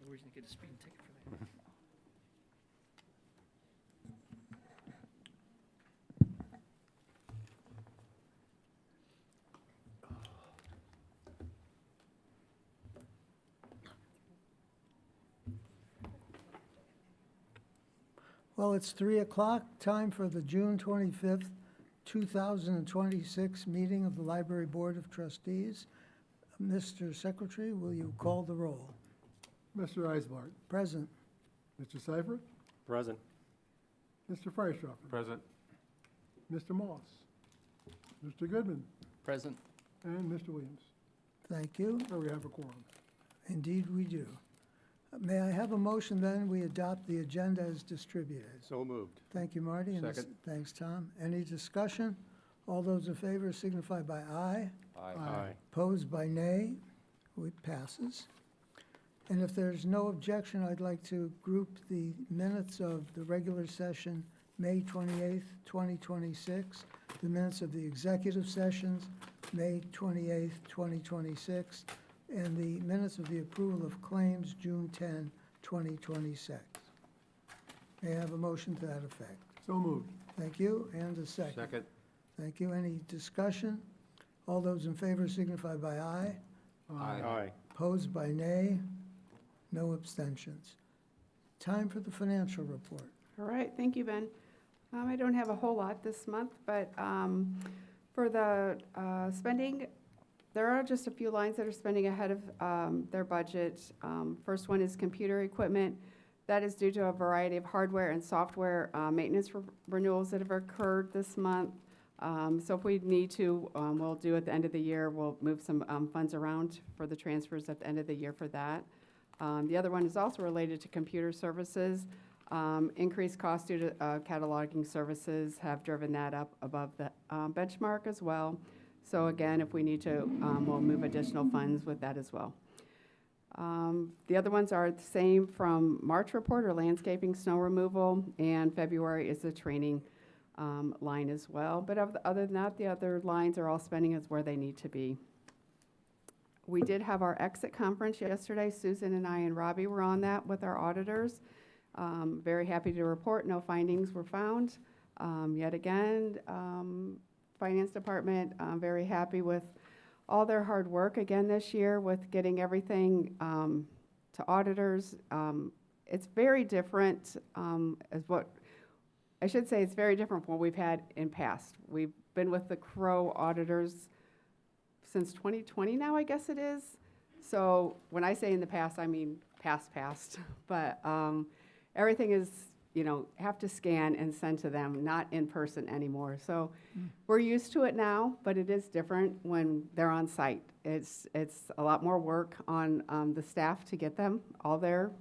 Otherwise, you get a speeding ticket for that. Well, it's 3 o'clock, time for the June 25th, 2026 meeting of the Library Board of Trustees. Mr. Secretary, will you call the roll? Mr. Eisbart, Present. Mr. Seifert, Present. Mr. Freistraffer, Present. Mr. Moss, Mr. Goodman, Present. and Mr. Williams. Thank you. So we have a quorum. Indeed, we do. May I have a motion then we adopt the agenda as distributed? So moved. Thank you, Marty. and Second. Thanks, Tom. Any discussion? All those in favor signify by aye. Aye. Opposed by nay. It passes. And if there's no objection, I'd like to group the minutes of the regular session, May 28th, 2026, the minutes of the executive sessions, May 28th, 2026, and the minutes of the approval of claims, June 10, 2026. May I have a motion to that effect? So moved. Thank you, and a second. Second. Thank you. Any discussion? All those in favor signify by aye. Aye. Opposed by nay. No abstentions. Time for the financial report. All right, thank you, Ben. I don't have a whole lot this month, but for the spending, there are just a few lines that are spending ahead of their budget. First one is computer equipment. That is due to a variety of hardware and software maintenance renewals that have occurred this month. So if we need to, we'll do at the end of the year, we'll move some funds around for the transfers at the end of the year for that. The other one is also related to computer services. Increased costs due to cataloging services have driven that up above the benchmark as well. So again, if we need to, we'll move additional funds with that as well. The other ones are the same from March report, or landscaping, snow removal, and February is the training line as well. But other than that, the other lines are all spending as where they need to be. We did have our exit conference yesterday. Susan and I and Robbie were on that with our auditors. Very happy to report no findings were found. Yet again, Finance Department, very happy with all their hard work again this year with getting everything to auditors. It's very different as what, I should say it's very different from what we've had in past. We've been with the Crow auditors since 2020 now, I guess it is. So when I say in the past, I mean past. But everything is, have to scan and send to them, not in person anymore. So we're used to it now, but it is different when they're on site. It's a lot more work on the staff to get them all their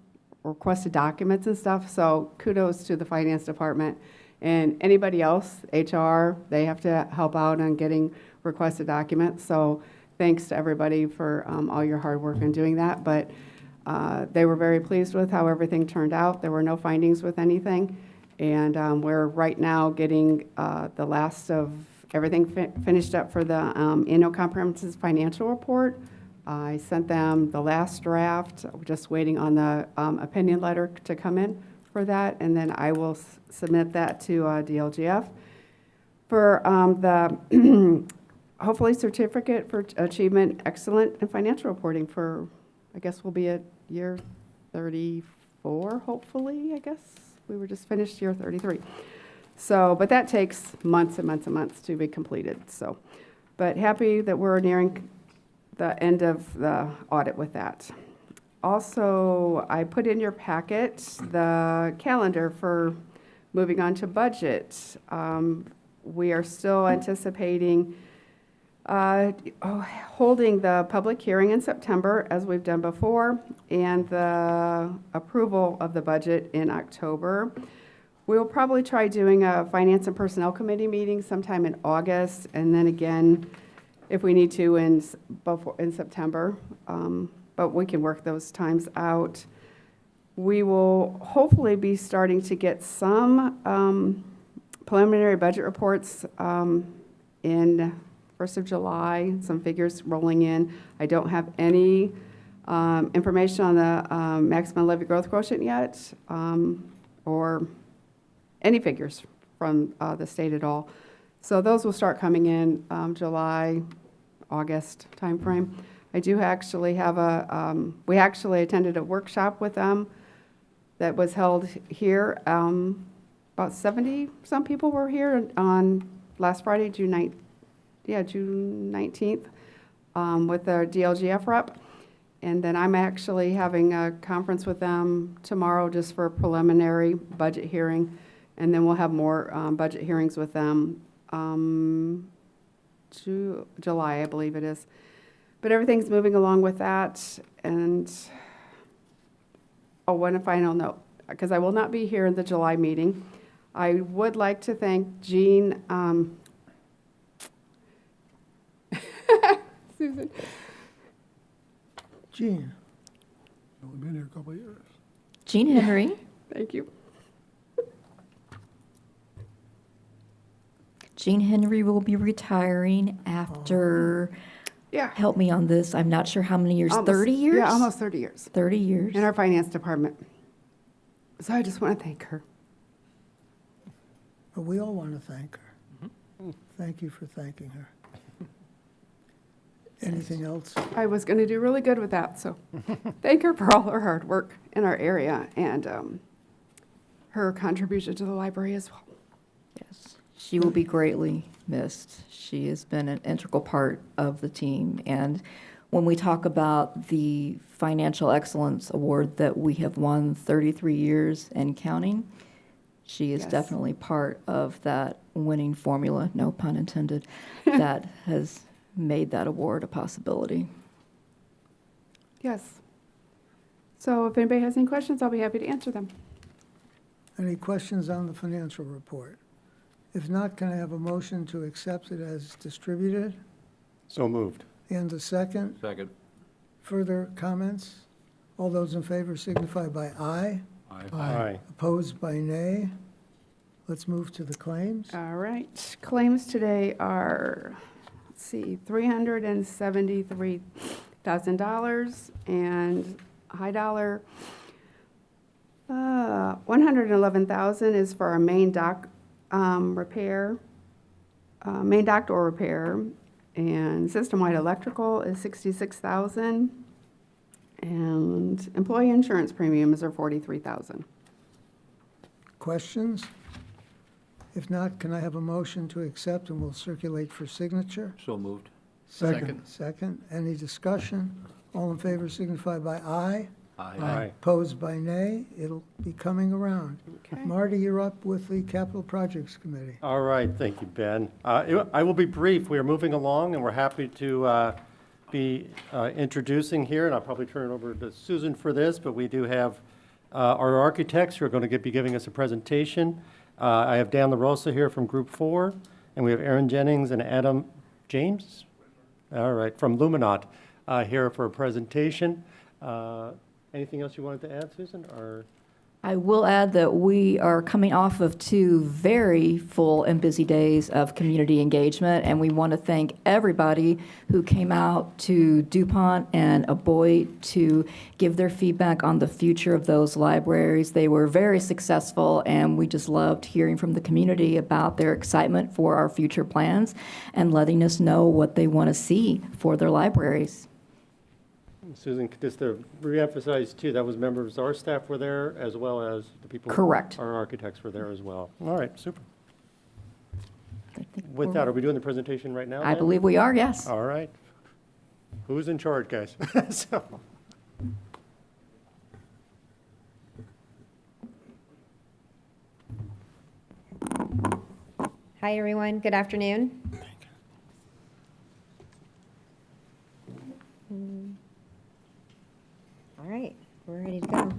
requested documents and stuff. So kudos to the Finance Department and anybody else, HR, they have to help out on getting requested documents. So thanks to everybody for all your hard work in doing that. But they were very pleased with how everything turned out. There were no findings with anything. And we're right now getting the last of everything finished up for the annual comprehensive financial report. I sent them the last draft. We're just waiting on the opinion letter to come in for that. And then I will submit that to DLGF for the hopefully certificate for achievement excellent in financial reporting for, I guess we'll be at year 34, hopefully, I guess. We were just finished year 33. So, but that takes months and months and months to be completed. So, but happy that we're nearing the end of the audit with that. Also, I put in your packet the calendar for moving on to budget. We are still anticipating holding the public hearing in September, as we've done before, and the approval of the budget in October. We'll probably try doing a Finance and Personnel Committee meeting sometime in August, and then again, if we need to, in September. But we can work those times out. We will hopefully be starting to get some preliminary budget reports in 1st of July, some figures rolling in. I don't have any information on the maximum levy growth quotient yet, or any figures from the state at all. So those will start coming in July, August timeframe. I do actually have we actually attended a workshop with them that was held here. About 70-some people were here on last Friday, June 19th, with their DLGF rep. And then I'm actually having a conference with them tomorrow just for a preliminary budget hearing. And then we'll have more budget hearings with them July, I believe it is. But everything's moving along with that. And, oh, one final note, because I will not be here in the July meeting. I would like to thank Jean, Susan. Jean, Only been here a couple of years. Jean Henry. Thank you. Jean Henry will be retiring after, Yeah. help me on this, I'm not sure how many years, Almost- 30 years? Yeah, almost 30 years 30 years. in our finance department. So I just want to thank her. but we all want to thank her. Thank you for thanking her. Anything else? I was going to do really good with that, so thank her for all her hard work in our area and her contribution to the library as well. Yes, she will be greatly missed. She has been an integral part of the team. And when we talk about the Financial Excellence Award that we have won 33 years and counting, she is Yes. definitely part of that winning formula, no pun intended, that has made that award a possibility. Yes. So if anybody has any questions, I'll be happy to answer them. Any questions on the financial report? If not, can I have a motion to accept it as distributed? So moved. And a second? Second. Further comments? All those in favor signify by aye. Aye. Opposed by nay. Let's move to the claims. All right. Claims today are, let's see, $373,000 and high dollar. 111,000 is for our main dock repair, main dock door repair, and system-wide electrical is 66,000, and employee insurance premiums are 43,000. Questions? If not, can I have a motion to accept and we'll circulate for signature? So moved. Second. Second. Any discussion? All in favor signify by aye. Aye. Opposed by nay. It'll be coming around. Okay. Marty, you're up with the Capital Projects Committee. All right, thank you, Ben. I will be brief. We are moving along, and we're happy to be introducing here, and I'll probably turn it over to Susan for this, but we do have our architects who are going to be giving us a presentation. I have Dan LaRosa here from Group 4, and we have Aaron Jennings and Adam James, all right, from Luminat here for a presentation. Anything else you wanted to add, Susan, or? I will add that we are coming off of 2 very full and busy days of community engagement, and we want to thank everybody who came out to DuPont and Aboit to give their feedback on the future of those libraries. They were very successful, and we just loved hearing from the community about their excitement for our future plans and letting us know what they want to see for their libraries. Susan, just to reemphasize too, that was members of our staff were there as well as the people. Correct. Our architects were there as well. All right, super. I think With we're- that, are we doing the presentation right now? I then? believe we are, yes. All right. Who's in charge, guys? So, Hi, everyone. Good afternoon. All right, we're ready to go.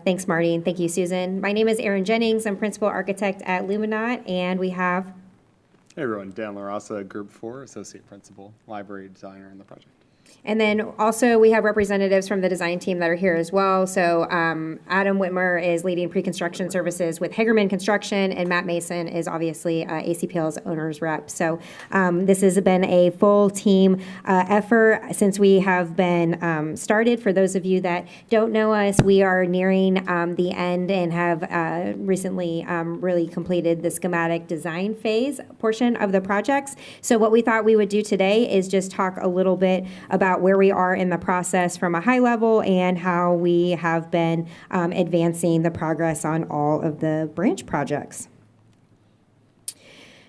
Thanks, Marty, and thank you, Susan. My name is Erin Jennings. I'm Principal Architect at Luminat, and we have, Hey everyone, Dan LaRosa, Group 4, Associate Principal, Library Designer in the project. And then also we have representatives from the design team that are here as well. So Adam Whitmer is leading pre-construction services with Hagerman Construction, and Matt Mason is obviously ACPL's owner's rep. So this has been a full team effort since we have been started. For those of you that don't know us, we are nearing the end and have recently really completed the schematic design phase portion of the projects. So what we thought we would do today is just talk a little bit about where we are in the process from a high level and how we have been advancing the progress on all of the branch projects.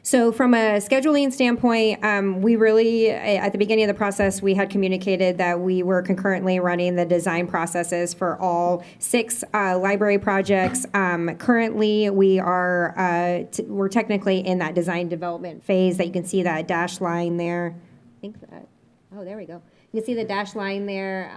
So from a scheduling standpoint, we really, at the beginning of the process, we had communicated that we were concurrently running the design processes for all 6 library projects. Currently, we're technically in that design development phase that you can see that dashed line there. I think that, oh, there we go. You can see the dashed line there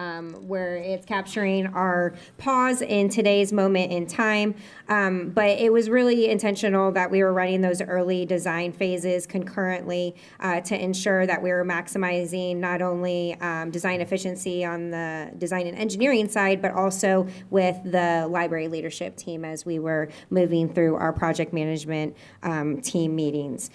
where it's capturing our pause in today's moment in time. But it was really intentional that we were running those early design phases concurrently to ensure that we were maximizing not only design efficiency on the design and engineering side, but also with the library leadership team as we were moving through our project management team meetings.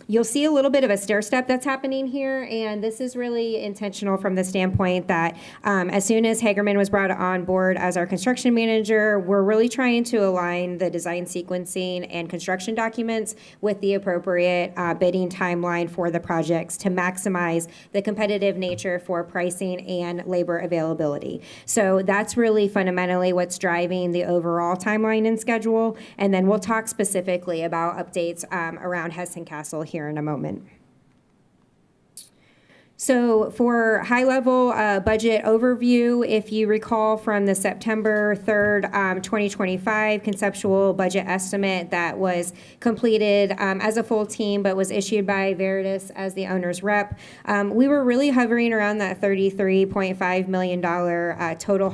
You'll see a little bit of a stair step that's happening here, and this is really intentional from the standpoint that as soon as Hagerman was brought on board as our construction manager, we're really trying to align the design sequencing and construction documents with the appropriate bidding timeline for the projects to maximize the competitive nature for pricing and labor availability. So that's really fundamentally what's driving the overall timeline and schedule, and then we'll talk specifically about updates around and Castle here in a moment. So for high-level budget overview, if you recall from the September 3rd, 2025 conceptual budget estimate that was completed as a full team but was issued by Veritas as the owner's rep, we were really hovering around that $33.5 million total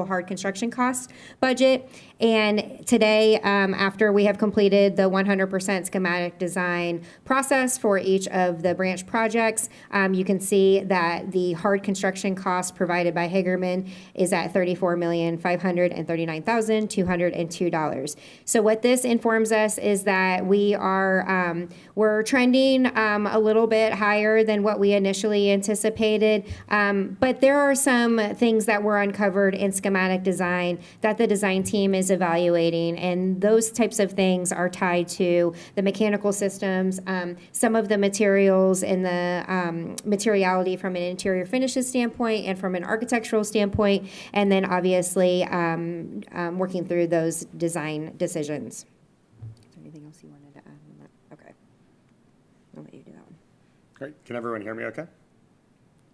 hard construction cost budget. And today, after we have completed the 100% schematic design process for each of the branch projects, you can see that the hard construction cost provided by Hagerman is at $34,539,202. So what this informs us is that we're trending a little bit higher than what we initially anticipated, but there are some things that were uncovered in schematic design that the design team is evaluating, and those types of things are tied to the mechanical systems, some of the materials and the materiality from an interior finishes standpoint and from an architectural standpoint, and then obviously working through those design decisions. Is there anything else you wanted to add on that? Okay. I'll let you do that one. Great. Can everyone hear me okay?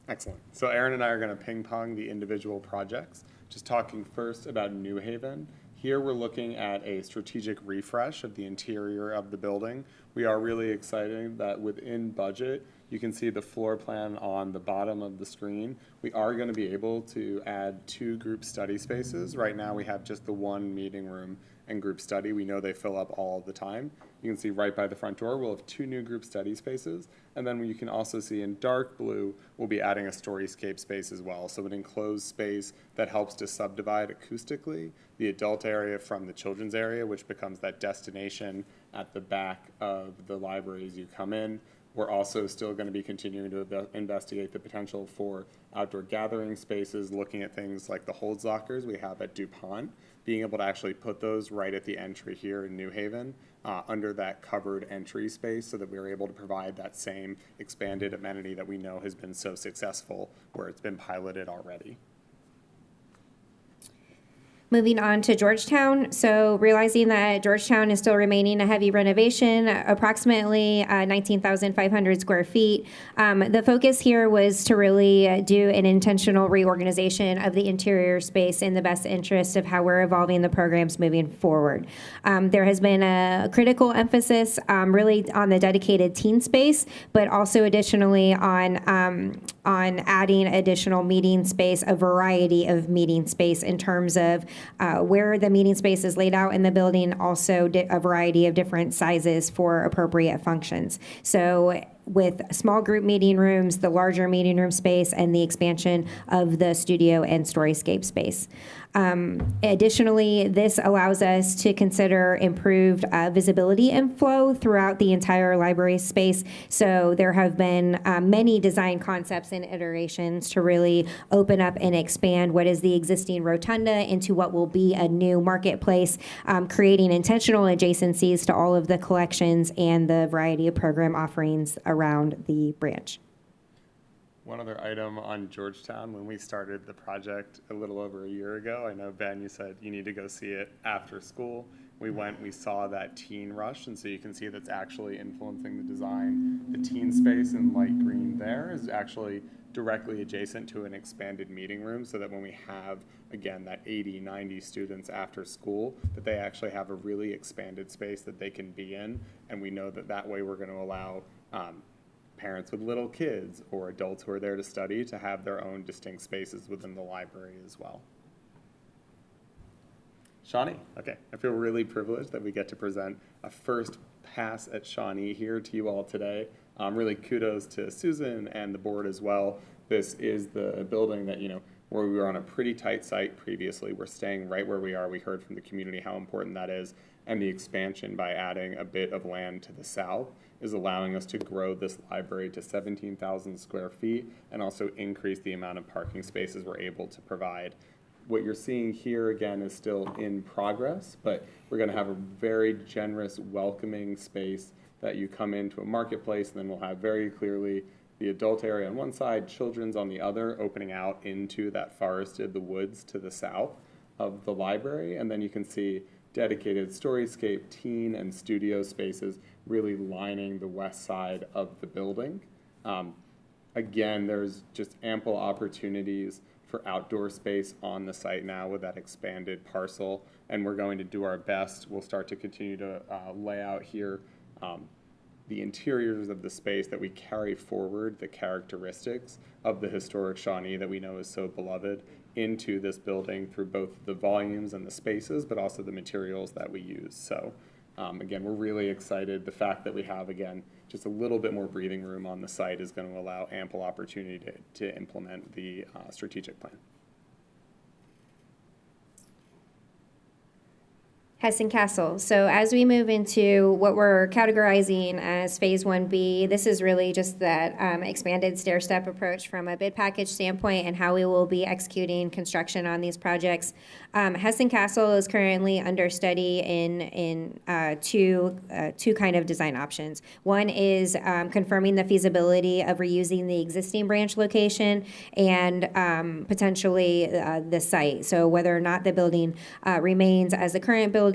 Excellent. So Aaron and I are going to ping pong the individual projects. Just talking first about New Haven. Here we're looking at a strategic refresh of the interior of the building. We are really excited that within budget, you can see the floor plan on the bottom of the screen. We are going to be able to add 2 group study spaces. Right now we have just the 1 meeting room and group study. We know they fill up all the time. You can see right by the front door, we'll have 2 new group study spaces. And then you can also see in dark blue, we'll be adding a storyscape space as well. So an enclosed space that helps to subdivide acoustically the adult area from the children's area, which becomes that destination at the back of the library as you come in. We're also still going to be continuing to investigate the potential for outdoor gathering spaces, looking at things like the holds lockers we have at DuPont, being able to actually put those right at the entry here in New Haven under that covered entry space so that we're able to provide that same expanded amenity that we know has been so successful where it's been piloted already. Moving on to Georgetown. So realizing that Georgetown is still remaining a heavy renovation, approximately 19,500 square feet. The focus here was to really do an intentional reorganization of the interior space in the best interest of how we're evolving the programs moving forward. There has been a critical emphasis really on the dedicated teen space, but also additionally on adding additional meeting space, a variety of meeting space in terms of where the meeting space is laid out in the building, also a variety of different sizes for appropriate functions. So with small group meeting rooms, the larger meeting room space, and the expansion of the studio and storyscape space. Additionally, this allows us to consider improved visibility and flow throughout the entire library space. So there have been many design concepts and iterations to really open up and expand what is the existing rotunda into what will be a new marketplace, creating intentional adjacencies to all of the collections and the variety of program offerings around the branch. One other item on Georgetown, when we started the project a little over a year ago, I know, Ben, you said you need to go see it after school. We went, we saw that teen rush, and so you can see that's actually influencing the design. The teen space in light green there is actually directly adjacent to an expanded meeting room, so that when we have, again, that 80, 90 students after school, that they actually have a really expanded space that they can be in, and we know that that way we're going to allow parents with little kids or adults who are there to study to have their own distinct spaces within the library as well. Shawnee, okay, I feel really privileged that we get to present a first pass at Shawnee here to you all today. Really kudos to Susan and the board as well. This is the building that, where we were on a pretty tight site previously. We're staying right where we are. We heard from the community how important that is, and the expansion by adding a bit of land to the south is allowing us to grow this library to 17,000 square feet and also increase the amount of parking spaces we're able to provide. What you're seeing here, again, is still in progress, but we're going to have a very generous, welcoming space that you come into a marketplace, and then we'll have very clearly the adult area on one side, children's on the other, opening out into that forested, the woods to the south of the library, and then you can see dedicated storyscape, teen, and studio spaces really lining the west side of the building. Again, there's just ample opportunities for outdoor space on the site now with that expanded parcel, and we're going to do our best. We'll start to continue to lay out here the interiors of the space that we carry forward the characteristics of the historic Shawnee that we know is so beloved into this building through both the volumes and the spaces, but also the materials that we use. So again, we're really excited. The fact that we have, again, just a little bit more breathing room on the site is going to allow ample opportunity to implement the strategic plan. Hessen Castle. So as we move into what we're categorizing as Phase 1B, this is really just that expanded stair-step approach from a bid package standpoint and how we will be executing construction on these projects. Hessen Castle is currently under study in two kind of design options. One is confirming the feasibility of reusing the existing branch location and potentially the site. So whether or not the building remains as the current building,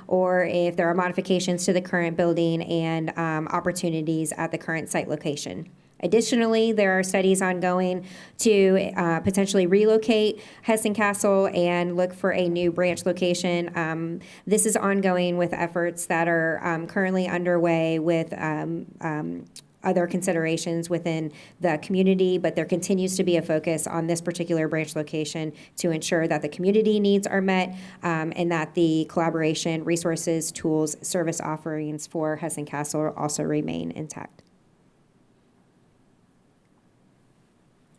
or if there are modifications to the current building and opportunities at the current site location. Additionally, there are studies ongoing to potentially relocate Hessen Castle and look for a new branch location. This is ongoing with efforts that are currently underway with other considerations within the community, but there continues to be a focus on this particular branch location to ensure that the community needs are met and that the collaboration, resources, tools, service offerings for Hessen Castle also remain intact.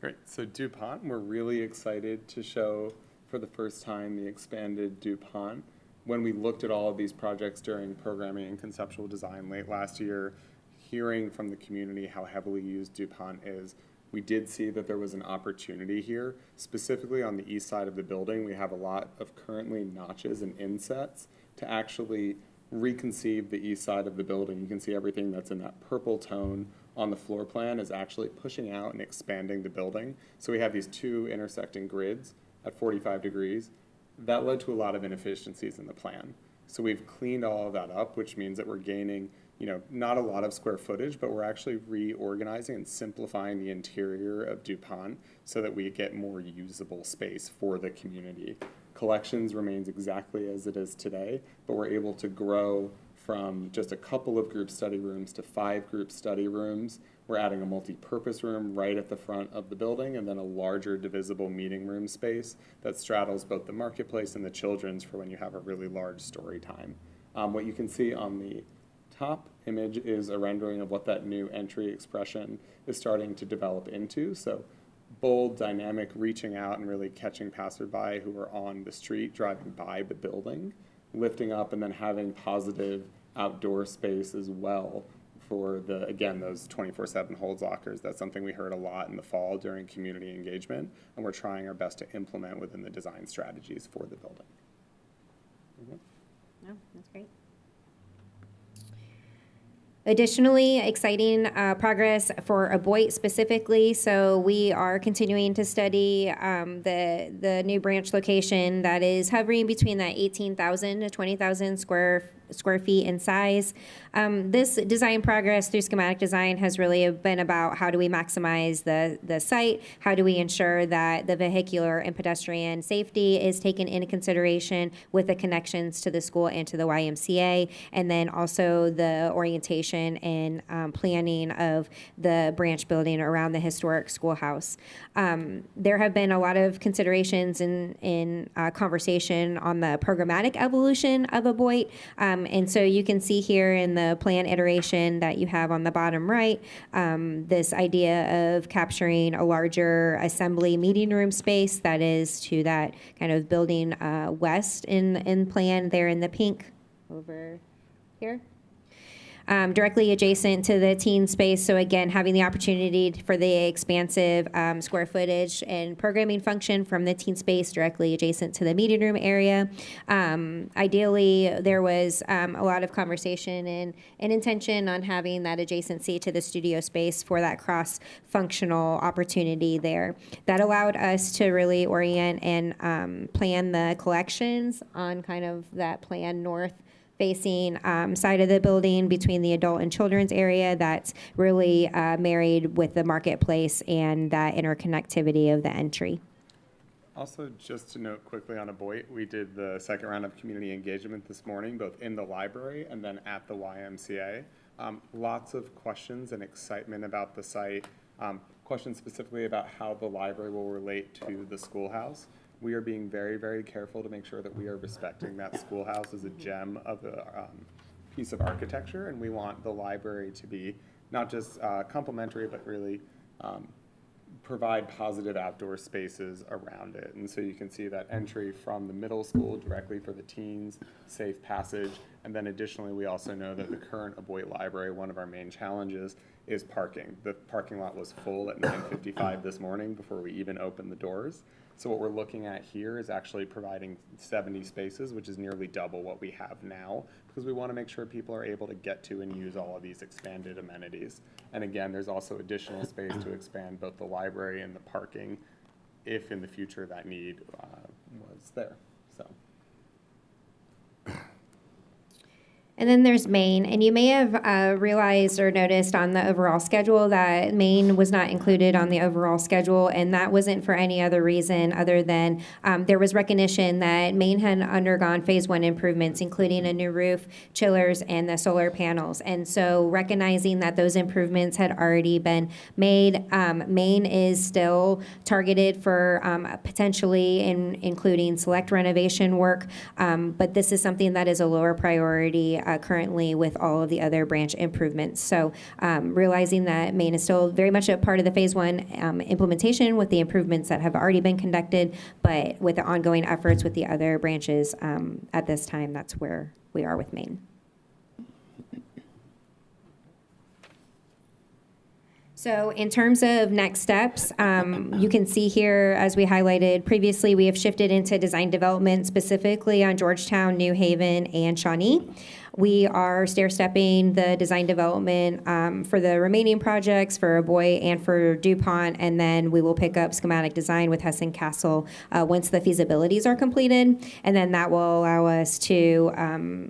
Great, so DuPont, we're really excited to show for the first time the expanded DuPont. When we looked at all of these projects during programming and conceptual design late last year, hearing from the community how heavily used DuPont is, we did see that there was an opportunity here. Specifically on the east side of the building, we have a lot of currently notches and insets to actually reconceive the east side of the building. You can see everything that's in that purple tone on the floor plan is actually pushing out and expanding the building. So we have these two intersecting grids at 45 degrees. That led to a lot of inefficiencies in the plan. So we've cleaned all of that up, which means that we're gaining not a lot of square footage, but we're actually reorganizing and simplifying the interior of DuPont so that we get more usable space for the community. Collections remains exactly as it is today, but we're able to grow from just a couple of group study rooms to 5 group study rooms. We're adding a multi-purpose room right at the front of the building and then a larger divisible meeting room space that straddles both the marketplace and the children's for when you have a really large story time. What you can see on the top image is a rendering of what that new entry expression is starting to develop into. So bold, dynamic, reaching out and really catching passerby who are on the street driving by the building, lifting up and then having positive outdoor space as well for the, again, those 24/7 hold lockers. That's something we heard a lot in the fall during community engagement, and we're trying our best to implement within the design strategies for the building. No, that's great. Additionally, exciting progress for Aboit specifically. So we are continuing to study the new branch location that is hovering between that 18,000 to 20,000 square feet in size. This design progress through schematic design has really been about how do we maximize the site, how do we ensure that the vehicular and pedestrian safety is taken into consideration with the connections to the school and to the YMCA, and then also the orientation and planning of the branch building around the historic schoolhouse. There have been a lot of considerations in conversation on the programmatic evolution of Aboit. And so you can see here in the plan iteration that you have on the bottom right, this idea of capturing a larger assembly meeting room space that is to that kind of building west in plan there in the pink over here. Directly adjacent to the teen space. So again, having the opportunity for the expansive square footage and programming function from the teen space directly adjacent to the meeting room area. Ideally, there was a lot of conversation and intention on having that adjacency to the studio space for that cross-functional opportunity there. That allowed us to really orient and plan the collections on kind of that plan north facing side of the building between the adult and children's area that's really married with the marketplace and that interconnectivity of the entry. Also, just to note quickly on Aboit, we did the second round of community engagement this morning, both in the library and then at the YMCA. Lots of questions and excitement about the site, questions specifically about how the library will relate to the schoolhouse. We are being very, very careful to make sure that we are respecting that schoolhouse as a gem of a piece of architecture, and we want the library to be not just complementary, but really provide positive outdoor spaces around it. And so you can see that entry from the middle school directly for the teens, safe passage, and then additionally, we also know that the current Aboit Library, one of our main challenges is parking. The parking lot was full at 9:55 this morning before we even opened the doors. So what we're looking at here is actually providing 70 spaces, which is nearly double what we have now, because we want to make sure people are able to get to and use all of these expanded amenities. And again, there's also additional space to expand both the library and the parking if in the future that need was there. So. And then there's Maine, and you may have realized or noticed on the overall schedule that Maine was not included on the overall schedule, and that wasn't for any other reason other than there was recognition that Maine had undergone phase 1 improvements, including a new roof, chillers, and the solar panels. And so recognizing that those improvements had already been made, Maine is still targeted for potentially including select renovation work, but this is something that is a lower priority currently with all of the other branch improvements. So realizing that Maine is still very much a part of the phase 1 implementation with the improvements that have already been conducted, but with the ongoing efforts with the other branches at this time, that's where we are with Maine. So in terms of next steps, you can see here, as we highlighted previously, we have shifted into design development specifically on Georgetown, New Haven, and Shawnee. We are stair-stepping the design development for the remaining projects for Aboit and for DuPont, and then we will pick up schematic design with Hessen Castle once the feasibilities are completed, and then that will allow us to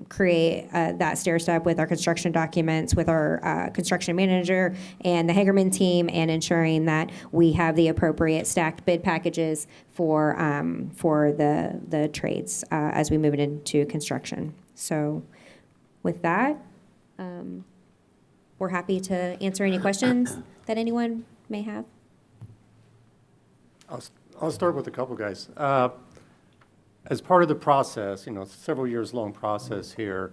create that stair-step with our construction documents, with our construction manager and the Hagerman team, and ensuring that we have the appropriate stacked bid packages for the trades as we move it into construction. So with that, we're happy to answer any questions that anyone may have. I'll start with a couple guys. As part of the process, several years long process here,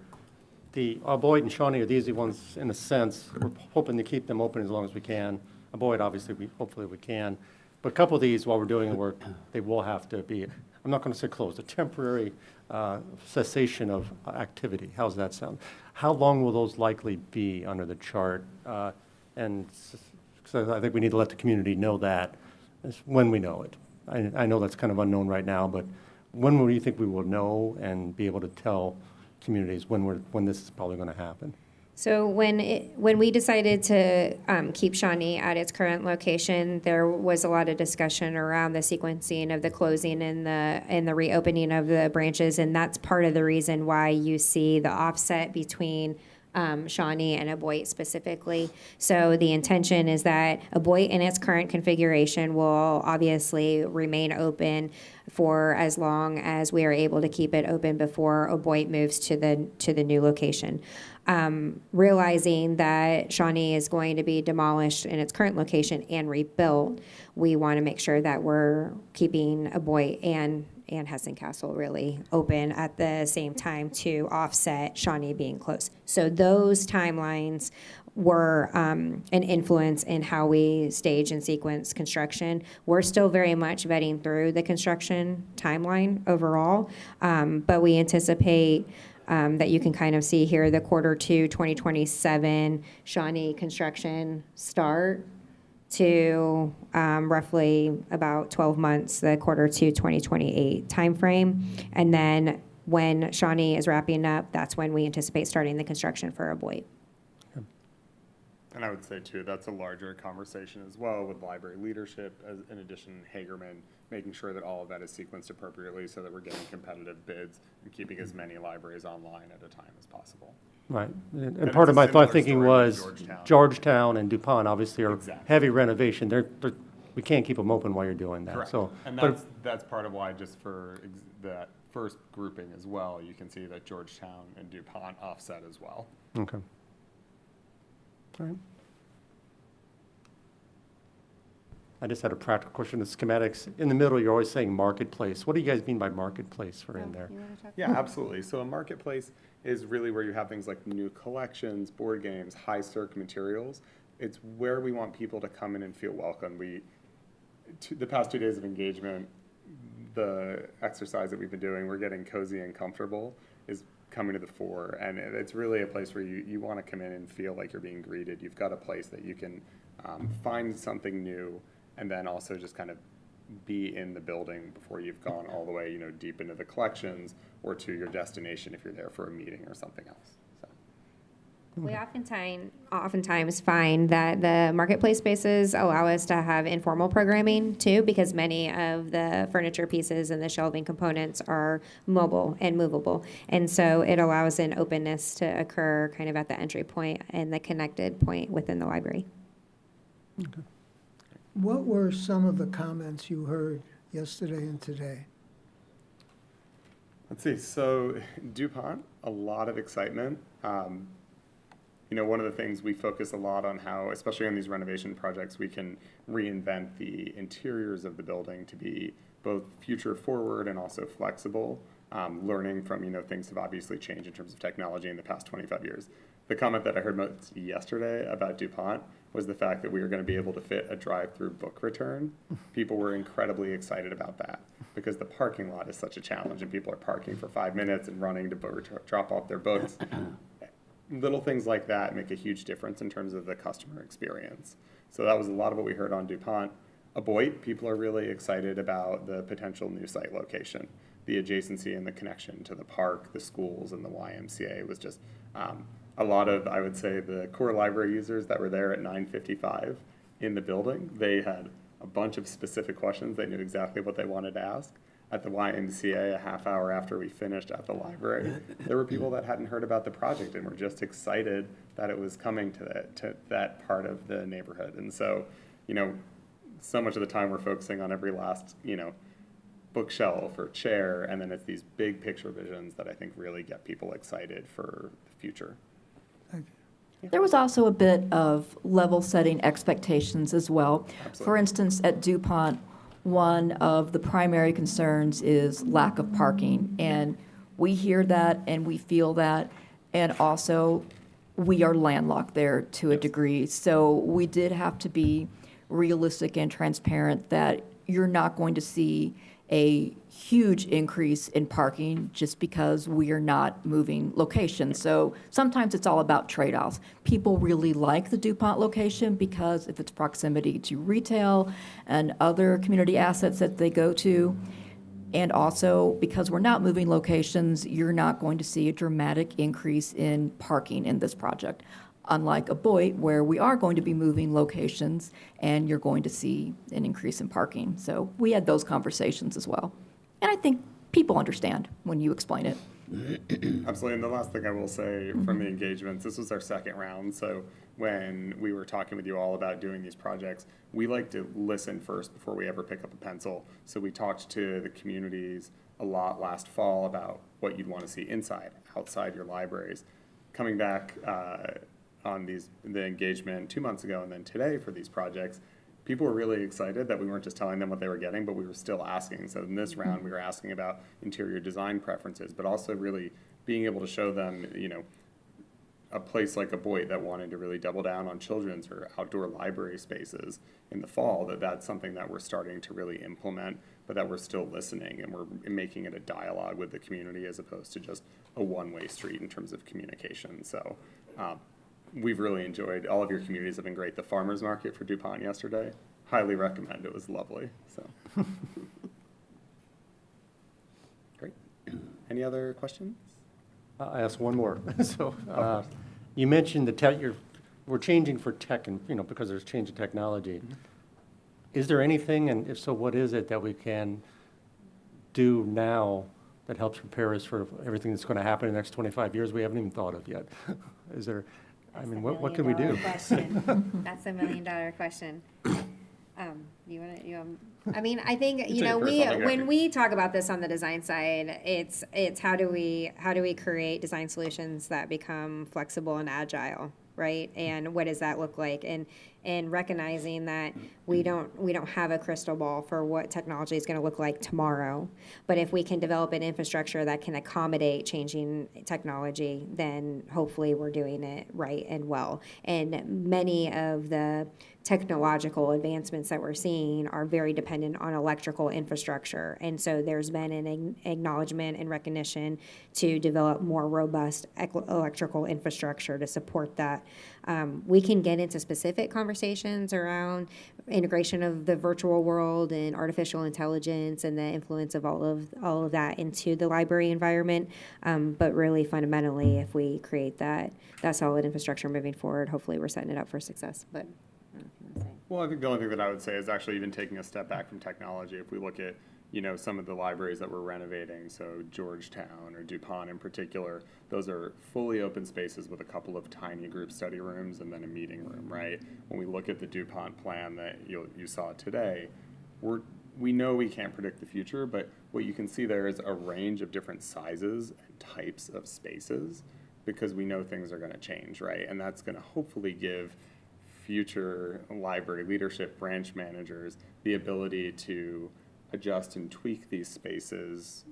The Boyd and Shawnee are the easy ones in a sense. We're hoping to keep them open as long as we can. Boyd, obviously, hopefully we can. But a couple of these, while we're doing the work, they will have to be, I'm not going to say closed, a temporary cessation of activity. How's that sound? How long will those likely be under the chart? And so I think we need to let the community know that when we know it. I know that's kind of unknown right now, but when will you think we will know and be able to tell communities when this is probably going to happen? So when we decided to keep Shawnee at its current location, there was a lot of discussion around the sequencing of the closing and the reopening of the branches, and that's part of the reason why you see the offset between Shawnee and Aboit specifically. So the intention is that Aboit in its current configuration will obviously remain open for as long as we are able to keep it open before Aboit moves to the new location. Realizing that Shawnee is going to be demolished in its current location and rebuilt, we want to make sure that we're keeping Aboit and Hessen Castle really open at the same time to offset Shawnee being closed. So those timelines were an influence in how we stage and sequence construction. We're still very much vetting through the construction timeline overall, but we anticipate that you can kind of see here the Q2 2027 Shawnee construction start to roughly about 12 months, the Q2 2028 timeframe. And then when Shawnee is wrapping up, that's when we anticipate starting the construction for Aboit. And I would say too, that's a larger conversation as well with library leadership, as in addition, Hagerman, making sure that all of that is sequenced appropriately so that we're getting competitive bids and keeping as many libraries online at a time as possible. Right. And And part it's of a my similar thought thinking story with was Georgetown. Georgetown and DuPont obviously are Exactly. heavy renovation. We can't keep them open while you're doing that. Correct. So, And but that's part of why, just for that first grouping as well, you can see that Georgetown and DuPont offset as well. okay. All right. I just had a practical question. The schematics, in the middle, you're always saying marketplace. What do you guys mean by marketplace for in there? Yeah, absolutely. So a marketplace is really where you have things like new collections, board games, high circ materials. It's where we want people to come in and feel welcome. The past 2 days of engagement, the exercise that we've been doing, we're getting cozy and comfortable, is coming to the fore. And it's really a place where you want to come in and feel like you're being greeted. You've got a place that you can find something new, and then also just kind of be in the building before you've gone all the way, deep into the collections or to your destination if you're there for a meeting or something else. So. We oftentimes find that the marketplace spaces allow us to have informal programming too, because many of the furniture pieces and the shelving components are mobile and movable. And so it allows an openness to occur kind of at the entry point and the connected point within the library. Okay. What were some of the comments you heard yesterday and today? Let's see. So DuPont, a lot of excitement. One of the things we focus a lot on how, especially on these renovation projects, we can reinvent the interiors of the building to be both future forward and also flexible, learning from, things have obviously changed in terms of technology in the past 25 years. The comment that I heard most yesterday about DuPont was the fact that we were going to be able to fit a drive-through book return. People were incredibly excited about that because the parking lot is such a challenge and people are parking for 5 minutes and running to drop off their books. Little things like that make a huge difference in terms of the customer experience. So that was a lot of what we heard on DuPont. Aboit, people are really excited about the potential new site location. The adjacency and the connection to the park, the schools, and the YMCA was just a lot of, I would say, the core library users that were there at 9:55 in the building. They had a bunch of specific questions. They knew exactly what they wanted to ask. At the YMCA, a half hour after we finished at the library, there were people that hadn't heard about the project and were just excited that it was coming to that part of the neighborhood. And so, so much of the time we're focusing on every last, bookshelf or chair, and then it's these big picture visions that I think really get people excited for the future. Thank you. There was also a bit of level-setting expectations as well. Absolutely. For instance, at DuPont, one of the primary concerns is lack of parking, and we hear that and we feel that, And also, we are landlocked there to a degree. So we did have to be realistic and transparent that you're not going to see a huge increase in parking just because we are not moving locations. So sometimes it's all about trade-offs. People really like the DuPont location because of its proximity to retail and other community assets that they go to. And also, because we're not moving locations, you're not going to see a dramatic increase in parking in this project. Unlike Aboit, where we are going to be moving locations and you're going to see an increase in parking. So we had those conversations as well. And I think people understand when you explain it. Absolutely. And the last thing I will say from the engagements, this was our second round. So when we were talking with you all about doing these projects, we like to listen first before we ever pick up a pencil. So we talked to the communities a lot last fall about what you'd want to see inside, outside your libraries. Coming back on the engagement 2 months ago and then today for these projects, people were really excited that we weren't just telling them what they were getting, but we were still asking. So in this round, we were asking about interior design preferences, but also really being able to show them, a place like Aboit that wanted to really double down on children's or outdoor library spaces in the fall, that's something that we're starting to really implement, but that we're still listening and we're making it a dialogue with the community as opposed to just a one-way street in terms of communication. So we've really enjoyed, all of your communities have been great. The farmer's market for DuPont yesterday, highly recommend. It was lovely. So great. Any other questions? I ask one more. So you mentioned we're changing for tech and, because there's change in technology. Is there anything, and if so, what is it that we can do now that helps prepare us for everything that's going to happen in the next 25 years we haven't even thought of yet? Is there, what can we do? That's $1 million question. I think, when we talk about this on the design side, it's how do we create design solutions that become flexible and agile, right? And what does that look like? And recognizing that we don't have a crystal ball for what technology is going to look like tomorrow. But if we can develop an infrastructure that can accommodate changing technology, then hopefully we're doing it right and well. And many of the technological advancements that we're seeing are very dependent on electrical infrastructure. And so there's been an acknowledgement and recognition to develop more robust electrical infrastructure to support that. We can get into specific conversations around integration of the virtual world and artificial intelligence and the influence of all of that into the library environment. But really fundamentally, if we create that solid infrastructure moving forward, hopefully we're setting it up for success. But Well, I think the only thing that I would say is actually even taking a step back from technology. If we look at, some of the libraries that we're renovating, so Georgetown or DuPont in particular, those are fully open spaces with a couple of tiny group study rooms and then a meeting room, right? When we look at the DuPont plan that you saw today, we know we can't predict the future, but what you can see there is a range of different sizes and types of spaces because we know things are going to change, right? And that's going to hopefully give future library leadership, branch managers, the ability to adjust and tweak these spaces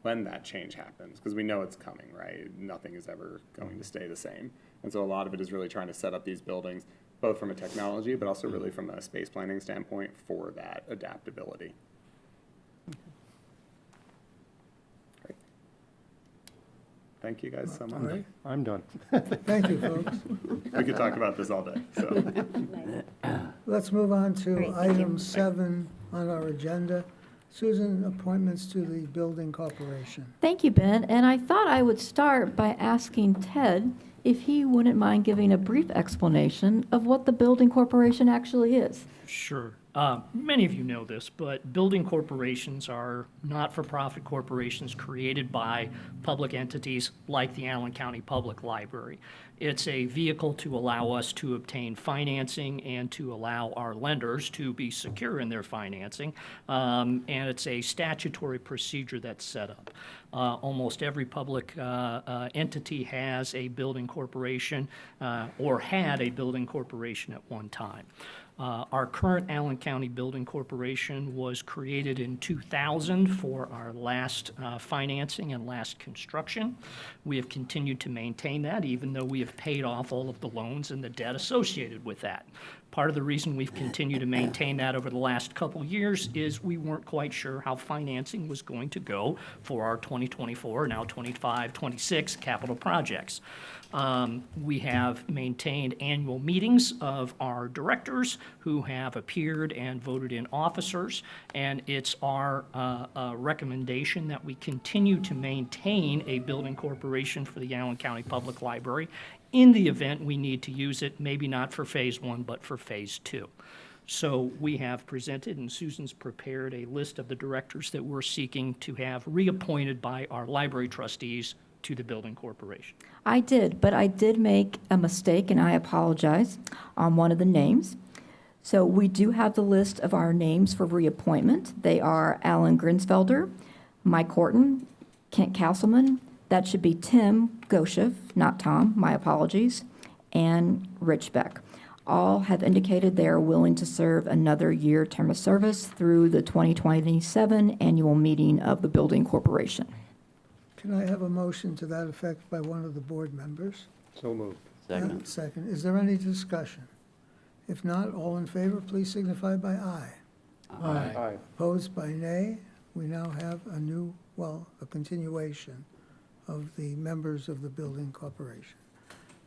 when that change happens, because we know it's coming, right? Nothing is ever going to stay the same. And so a lot of it is really trying to set up these buildings, both from a technology, but also really from a space planning standpoint for that adaptability. Great. Thank you guys so much. All right. I'm done. Thank you, folks. We could talk about this all day, so. Let's move on to Great, thank you. item 7 on our agenda. Susan, appointments to the Building Corporation. Thank you, Ben. And I thought I would start by asking Ted if he wouldn't mind giving a brief explanation of what the Building Corporation actually is. Sure. Many of you know this, but building corporations are not-for-profit corporations created by public entities like the Allen County Public Library. It's a vehicle to allow us to obtain financing and to allow our lenders to be secure in their financing, and it's a statutory procedure that's set up. Almost every public entity has a building corporation or had a building corporation at one time. Our current Allen County Building Corporation was created in 2000 for our last financing and last construction. We have continued to maintain that, even though we have paid off all of the loans and the debt associated with that. Part of the reason we've continued to maintain that over the last couple years is we weren't quite sure how financing was going to go for our 2024, now 25, 26 capital projects. We have maintained annual meetings of our directors who have appeared and voted in officers, and it's our recommendation that we continue to maintain a building corporation for the Allen County Public Library in the event we need to use it, maybe not for phase one, but for phase two. So we have presented, and Susan's prepared a list of the directors that we're seeking to have reappointed by our library trustees to the building corporation. I did, but I did make a mistake, and I apologize, on one of the names. So we do have the list of our names for reappointment. They are Alan Grinsfelder, Mike Horton, Kent Castleman. That should be Tim Goshev, not Tom, my apologies, and Rich Beck. All have indicated they are willing to serve another year term of service through the 2027 annual meeting of the building corporation. Can I have a motion to that effect by one of the board members? So moved. Second. Is there any discussion? If not, all in favor, please signify by aye. Aye. Opposed by nay. We now have a continuation of the members of the building corporation.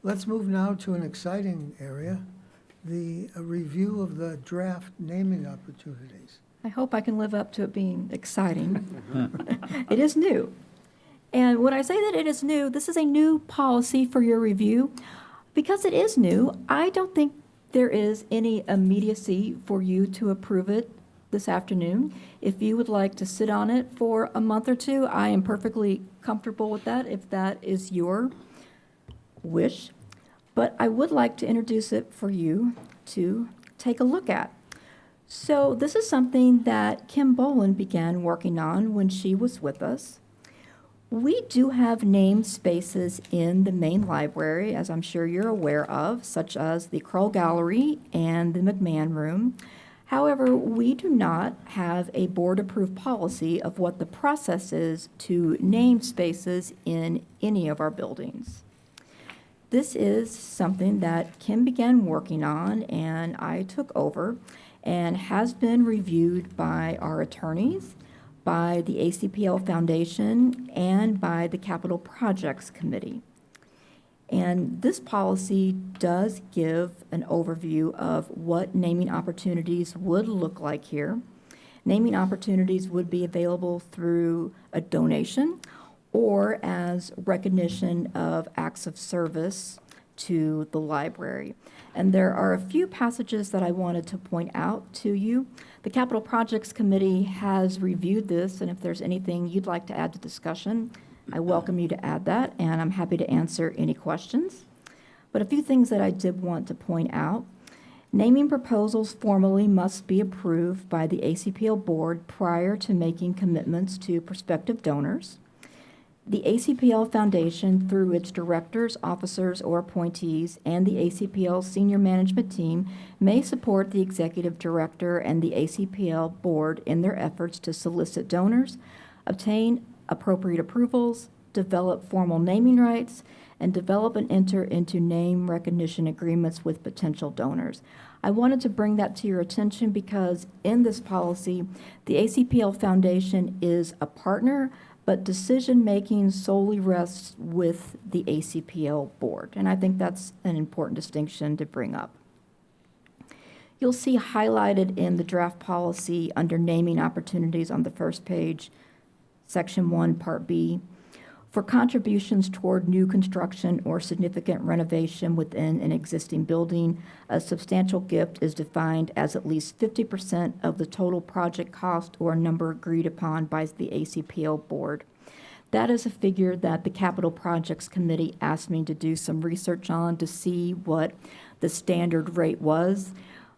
Let's move now to an exciting area, the review of the draft naming opportunities. I hope I can live up to it being exciting. It is new. And when I say that it is new, this is a new policy for your review. Because it is new, I don't think there is any immediacy for you to approve it this afternoon. If you would like to sit on it for a month or two, I am perfectly comfortable with that, if that is your wish. But I would like to introduce it for you to take a look at. So this is something that Kim Boland began working on when she was with us. We do have named spaces in the main library, as I'm sure you're aware of, such as the Kroll Gallery and the McMahon Room. However, we do not have a board-approved policy of what the process is to name spaces in any of our buildings. This is something that Kim began working on and I took over, and has been reviewed by our attorneys, by the ACPL Foundation, and by the Capital Projects Committee. And this policy does give an overview of what naming opportunities would look like here. Naming opportunities would be available through a donation or as recognition of acts of service to the library. And there are a few passages that I wanted to point out to you. The Capital Projects Committee has reviewed this, and if there's anything you'd like to add to discussion, I welcome you to add that, and I'm happy to answer any questions. But a few things that I did want to point out. Naming proposals formally must be approved by the ACPL board prior to making commitments to prospective donors. The ACPL Foundation, through its directors, officers, or appointees, and the ACPL senior management team, may support the executive director and the ACPL board in their efforts to solicit donors, obtain appropriate approvals, develop formal naming rights, and develop and enter into name recognition agreements with potential donors. I wanted to bring that to your attention because in this policy, the ACPL Foundation is a partner, but decision-making solely rests with the ACPL board, and I think that's an important distinction to bring up. You'll see highlighted in the draft policy under naming opportunities on the first page, Section 1, Part B, for contributions toward new construction or significant renovation within an existing building, a substantial gift is defined as at least 50% of the total project cost or number agreed upon by the ACPL board. That is a figure that the Capital Projects Committee asked me to do some research on to see what the standard rate was.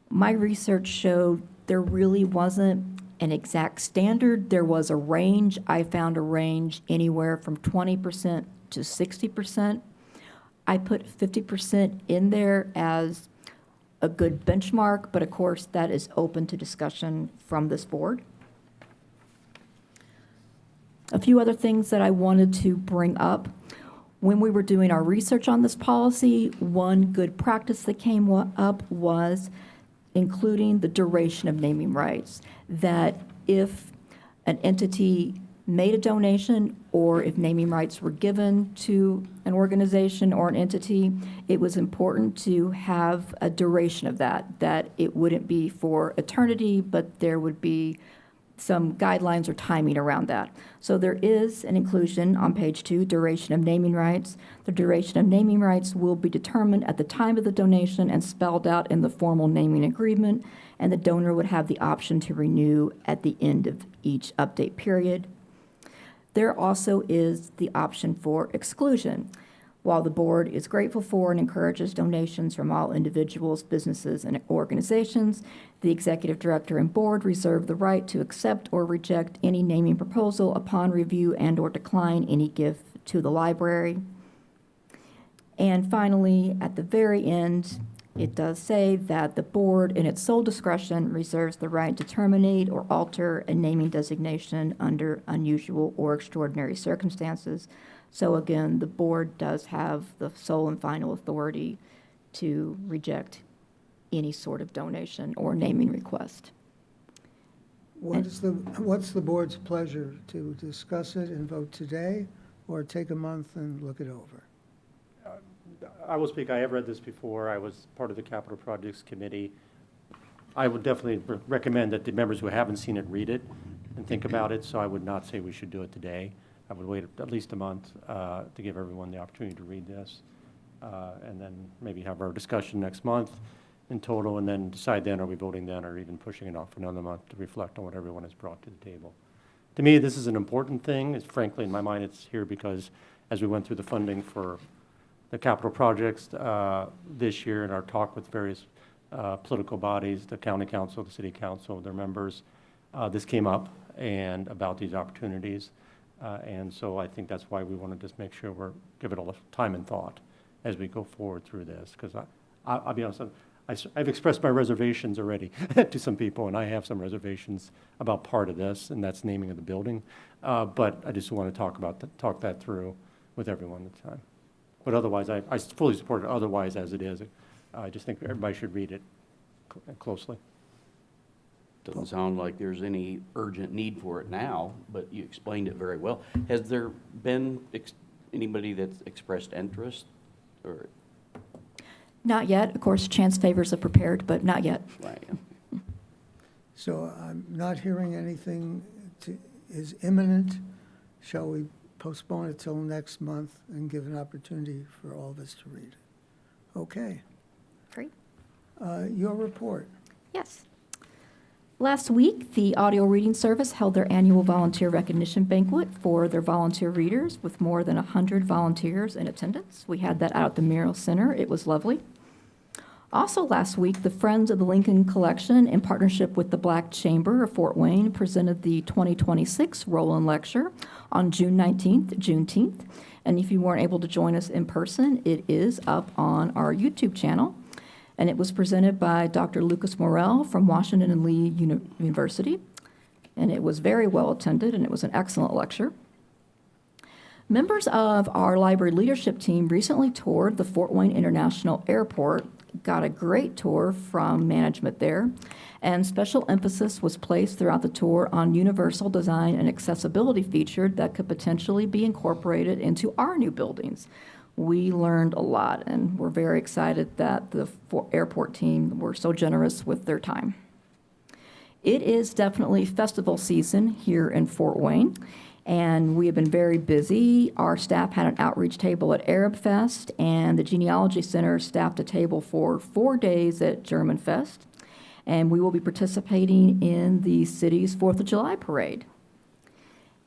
My research showed there really wasn't an exact standard. There was a range. I found a range anywhere from 20% to 60%. I put 50% in there as a good benchmark, but of course, that is open to discussion from this board. A few other things that I wanted to bring up. When we were doing our research on this policy, one good practice that came up was including the duration of naming rights. That if an entity made a donation or if naming rights were given to an organization or an entity, it was important to have a duration of that it wouldn't be for eternity, but there would be some guidelines or timing around that. So there is an inclusion on page 2, duration of naming rights. The duration of naming rights will be determined at the time of the donation and spelled out in the formal naming agreement, and the donor would have the option to renew at the end of each update period. There also is the option for exclusion. While the board is grateful for and encourages donations from all individuals, businesses, and organizations, the executive director and board reserve the right to accept or reject any naming proposal upon review and/or decline any gift to the library. And finally, at the very end, it does say that the board, in its sole discretion, reserves the right to terminate or alter a naming designation under unusual or extraordinary circumstances. So again, the board does have the sole and final authority to reject any sort of donation or naming request. What's the board's pleasure, to discuss it and vote today, or take a month and look it over? I will speak. I have read this before. I was part of the Capital Projects Committee. I would definitely recommend that the members who haven't seen it read it and think about it, so I would not say we should do it today. I would wait at least a month to give everyone the opportunity to read this, and then maybe have our discussion next month in total, and then decide then, are we voting then, or even pushing it off for another month to reflect on what everyone has brought to the table. To me, this is an important thing. It's, frankly, in my mind, it's here because as we went through the funding for the capital projects this year, in our talk with various political bodies, the county council, the city council, their members, this came up and about these opportunities. And so I think that's why we want to just make sure give it all the time and thought as we go forward through this. Because I'll be honest, I've expressed my reservations already to some people, and I have some reservations about part of this, and that's naming of the building. But I just want to talk that through with everyone at the time. But otherwise, I fully support it otherwise as it is. I just think everybody should read it closely. Doesn't sound like there's any urgent need for it now, but you explained it very well. Has there been anybody that's expressed interest, or? Not yet. Of course, chance favors the prepared, but not yet. Right. So I'm not hearing anything is imminent. Shall we postpone it till next month and give an opportunity for all of us to read it? Okay. Great. Your report. Yes. Last week, the Audio Reading Service held their annual volunteer recognition banquet for their volunteer readers with more than 100 volunteers in attendance. We had that out at the Merrill Center. It was lovely. Also last week, the Friends of the Lincoln Collection, in partnership with the Black Chamber of Fort Wayne, presented the 2026 Roland Lecture on June 19th, Juneteenth. And if you weren't able to join us in person, it is up on our YouTube channel. And it was presented by Dr. Lucas Morrell from Washington and Lee University. And it was very well attended, and it was an excellent lecture. Members of our library leadership team recently toured the Fort Wayne International Airport, got a great tour from management there, and special emphasis was placed throughout the tour on universal design and accessibility features that could potentially be incorporated into our new buildings. We learned a lot, and we're very excited that the airport team were so generous with their time. It is definitely festival season here in Fort Wayne, and we have been very busy. Our staff had an outreach table at Arab Fest, and the Genealogy Center staffed a table for 4 days at German Fest, and we will be participating in the city's 4th of July parade.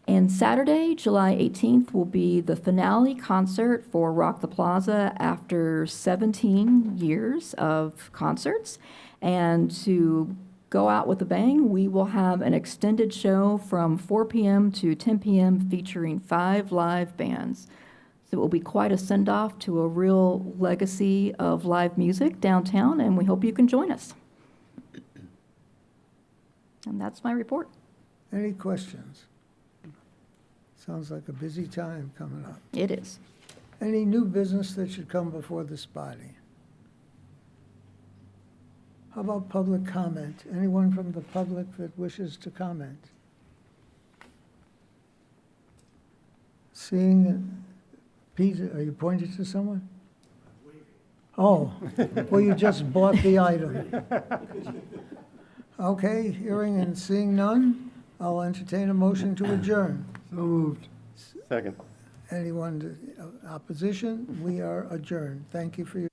And Saturday, July 18th, will be the finale concert for Rock the Plaza after 17 years of concerts. And to go out with a bang, we will have an extended show from 4 p.m. to 10 p.m. featuring 5 live bands. So it will be quite a send-off to a real legacy of live music downtown, and we hope you can join us. And that's my report. Any questions? Sounds like a busy time coming up. It is. Any new business that should come before this body? How about public comment? Anyone from the public that wishes to comment? Seeing, Pete, are you pointing to someone? Oh, well, you just bought the item. Okay, hearing and seeing none, I'll entertain a motion to adjourn. So moved. Second. Anyone, opposition? We are adjourned. Thank you for your.